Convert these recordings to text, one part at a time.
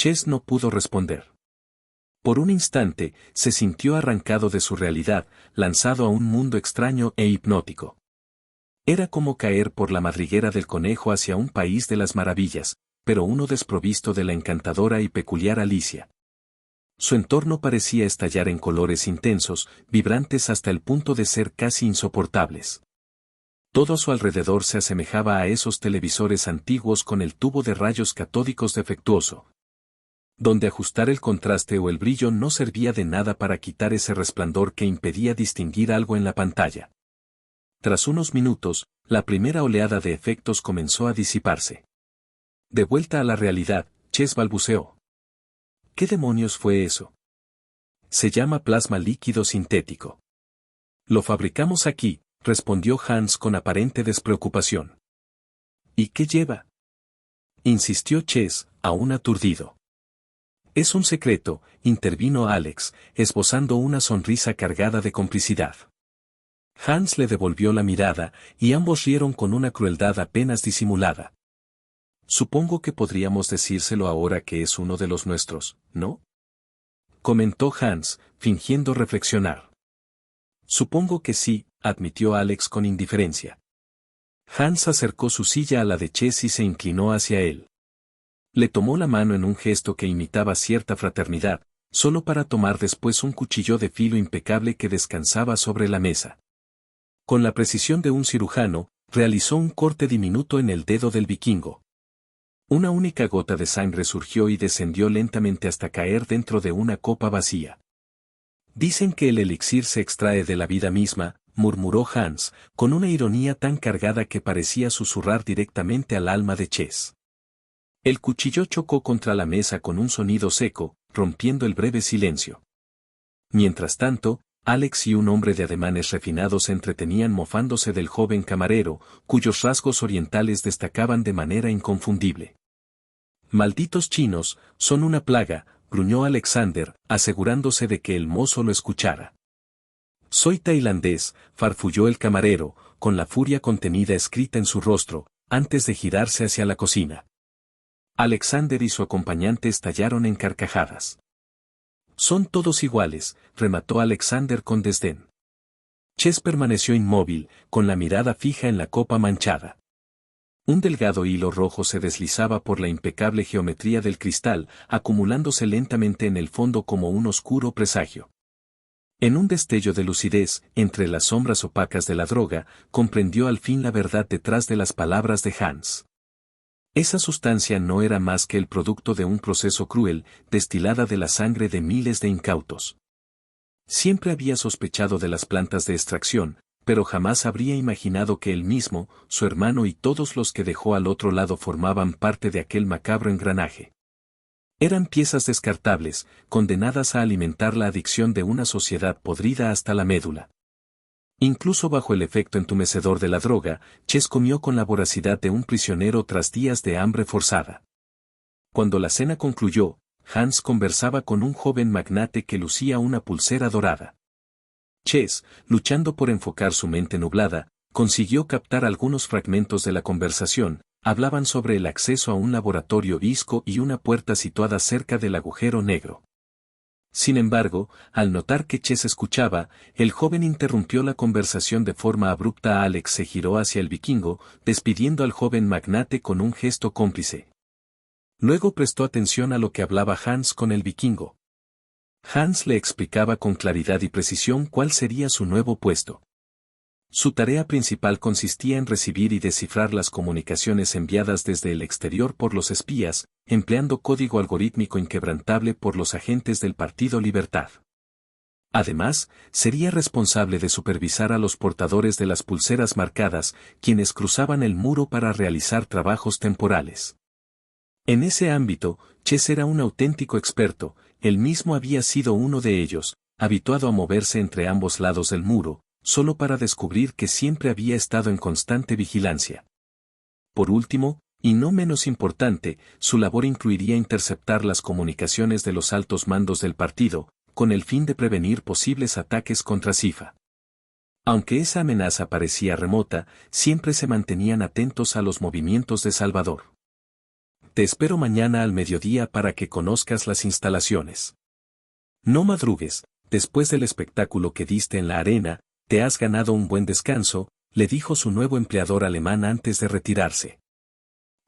Chess no pudo responder. Por un instante, se sintió arrancado de su realidad, lanzado a un mundo extraño e hipnótico. Era como caer por la madriguera del conejo hacia un país de las maravillas, pero uno desprovisto de la encantadora y peculiar Alicia. Su entorno parecía estallar en colores intensos, vibrantes hasta el punto de ser casi insoportables. Todo a su alrededor se asemejaba a esos televisores antiguos con el tubo de rayos catódicos defectuoso, donde ajustar el contraste o el brillo no servía de nada para quitar ese resplandor que impedía distinguir algo en la pantalla. Tras unos minutos, la primera oleada de efectos comenzó a disiparse. De vuelta a la realidad, Chess balbuceó. ¿Qué demonios fue eso? Se llama plasma líquido sintético. Lo fabricamos aquí, respondió Hans con aparente despreocupación. ¿Y qué lleva? Insistió Chess, aún aturdido. Es un secreto, intervino Alex, esbozando una sonrisa cargada de complicidad. Hans le devolvió la mirada, y ambos rieron con una crueldad apenas disimulada. Supongo que podríamos decírselo ahora que es uno de los nuestros, ¿no? Comentó Hans, fingiendo reflexionar. Supongo que sí, admitió Alex con indiferencia. Hans acercó su silla a la de Chess y se inclinó hacia él. Le tomó la mano en un gesto que imitaba cierta fraternidad, solo para tomar después un cuchillo de filo impecable que descansaba sobre la mesa. Con la precisión de un cirujano, realizó un corte diminuto en el dedo del vikingo. Una única gota de sangre surgió y descendió lentamente hasta caer dentro de una copa vacía. Dicen que el elixir se extrae de la vida misma, murmuró Hans, con una ironía tan cargada que parecía susurrar directamente al alma de Chess. El cuchillo chocó contra la mesa con un sonido seco, rompiendo el breve silencio. Mientras tanto, Alex y un hombre de ademanes refinados se entretenían mofándose del joven camarero, cuyos rasgos orientales destacaban de manera inconfundible. Malditos chinos, son una plaga, gruñó Alexander, asegurándose de que el mozo lo escuchara. Soy tailandés, farfulló el camarero, con la furia contenida escrita en su rostro, antes de girarse hacia la cocina. Alexander y su acompañante estallaron en carcajadas. Son todos iguales, remató Alexander con desdén. Chess permaneció inmóvil, con la mirada fija en la copa manchada. Un delgado hilo rojo se deslizaba por la impecable geometría del cristal, acumulándose lentamente en el fondo como un oscuro presagio. En un destello de lucidez, entre las sombras opacas de la droga, comprendió al fin la verdad detrás de las palabras de Hans. Esa sustancia no era más que el producto de un proceso cruel, destilada de la sangre de miles de incautos. Siempre había sospechado de las plantas de extracción, pero jamás habría imaginado que él mismo, su hermano y todos los que dejó al otro lado formaban parte de aquel macabro engranaje. Eran piezas descartables, condenadas a alimentar la adicción de una sociedad podrida hasta la médula. Incluso bajo el efecto entumecedor de la droga, Chess comió con la voracidad de un prisionero tras días de hambre forzada. Cuando la cena concluyó, Hans conversaba con un joven magnate que lucía una pulsera dorada. Chess, luchando por enfocar su mente nublada, consiguió captar algunos fragmentos de la conversación. Hablaban sobre el acceso a un laboratorio visco y una puerta situada cerca del agujero negro. Sin embargo, al notar que Chess escuchaba, el joven interrumpió la conversación de forma abrupta. Alex se giró hacia el vikingo, despidiendo al joven magnate con un gesto cómplice. Luego prestó atención a lo que hablaba Hans con el vikingo. Hans le explicaba con claridad y precisión cuál sería su nuevo puesto. Su tarea principal consistía en recibir y descifrar las comunicaciones enviadas desde el exterior por los espías, empleando código algorítmico inquebrantable por los agentes del Partido Libertad. Además, sería responsable de supervisar a los portadores de las pulseras marcadas, quienes cruzaban el muro para realizar trabajos temporales. En ese ámbito, Chess era un auténtico experto, él mismo había sido uno de ellos, habituado a moverse entre ambos lados del muro, solo para descubrir que siempre había estado en constante vigilancia. Por último, y no menos importante, su labor incluiría interceptar las comunicaciones de los altos mandos del partido, con el fin de prevenir posibles ataques contra Cifa. Aunque esa amenaza parecía remota, siempre se mantenían atentos a los movimientos de Salvador. Te espero mañana al mediodía para que conozcas las instalaciones. No madrugues, después del espectáculo que diste en la arena, te has ganado un buen descanso, le dijo su nuevo empleador alemán antes de retirarse.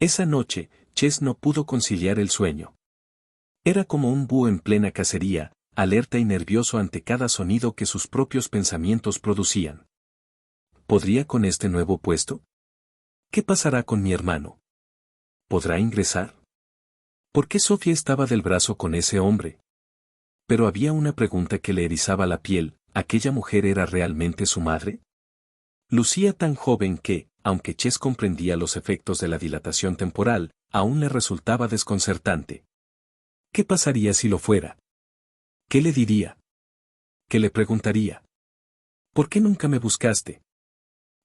Esa noche, Chess no pudo conciliar el sueño. Era como un búho en plena cacería, alerta y nervioso ante cada sonido que sus propios pensamientos producían. ¿Podría con este nuevo puesto? ¿Qué pasará con mi hermano? ¿Podrá ingresar? ¿Por qué Sofía estaba del brazo con ese hombre? Pero había una pregunta que le erizaba la piel, ¿aquella mujer era realmente su madre? Lucía tan joven que, aunque Chess comprendía los efectos de la dilatación temporal, aún le resultaba desconcertante. ¿Qué pasaría si lo fuera? ¿Qué le diría? ¿Qué le preguntaría? ¿Por qué nunca me buscaste?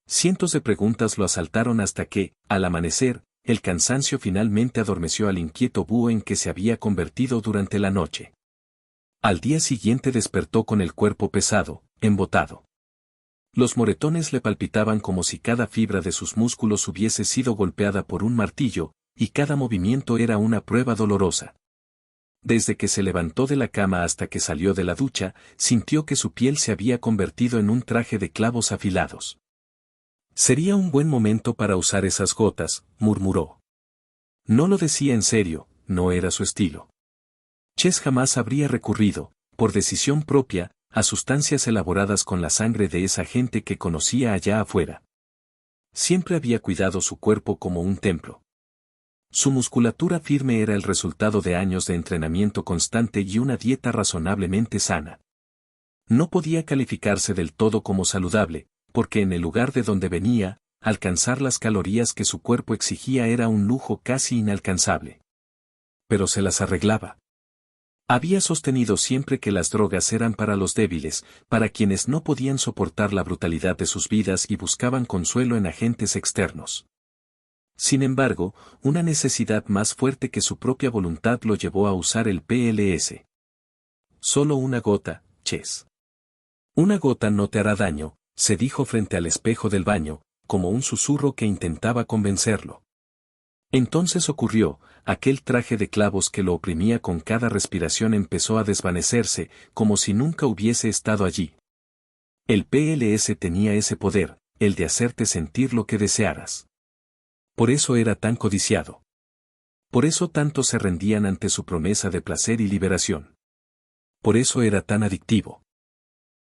Cientos de preguntas lo asaltaron hasta que, al amanecer, el cansancio finalmente adormeció al inquieto búho en que se había convertido durante la noche. Al día siguiente despertó con el cuerpo pesado, embotado. Los moretones le palpitaban como si cada fibra de sus músculos hubiese sido golpeada por un martillo, y cada movimiento era una prueba dolorosa. Desde que se levantó de la cama hasta que salió de la ducha, sintió que su piel se había convertido en un traje de clavos afilados. Sería un buen momento para usar esas gotas, murmuró. No lo decía en serio, no era su estilo. Chess jamás habría recurrido, por decisión propia, a sustancias elaboradas con la sangre de esa gente que conocía allá afuera. Siempre había cuidado su cuerpo como un templo. Su musculatura firme era el resultado de años de entrenamiento constante y una dieta razonablemente sana. No podía calificarse del todo como saludable, porque en el lugar de donde venía, alcanzar las calorías que su cuerpo exigía era un lujo casi inalcanzable. Pero se las arreglaba. Había sostenido siempre que las drogas eran para los débiles, para quienes no podían soportar la brutalidad de sus vidas y buscaban consuelo en agentes externos. Sin embargo, una necesidad más fuerte que su propia voluntad lo llevó a usar el PLS. Solo una gota, Chess. Una gota no te hará daño, se dijo frente al espejo del baño, como un susurro que intentaba convencerlo. Entonces ocurrió, aquel traje de clavos que lo oprimía con cada respiración empezó a desvanecerse, como si nunca hubiese estado allí. El PLS tenía ese poder, el de hacerte sentir lo que desearas. Por eso era tan codiciado. Por eso tantos se rendían ante su promesa de placer y liberación. Por eso era tan adictivo.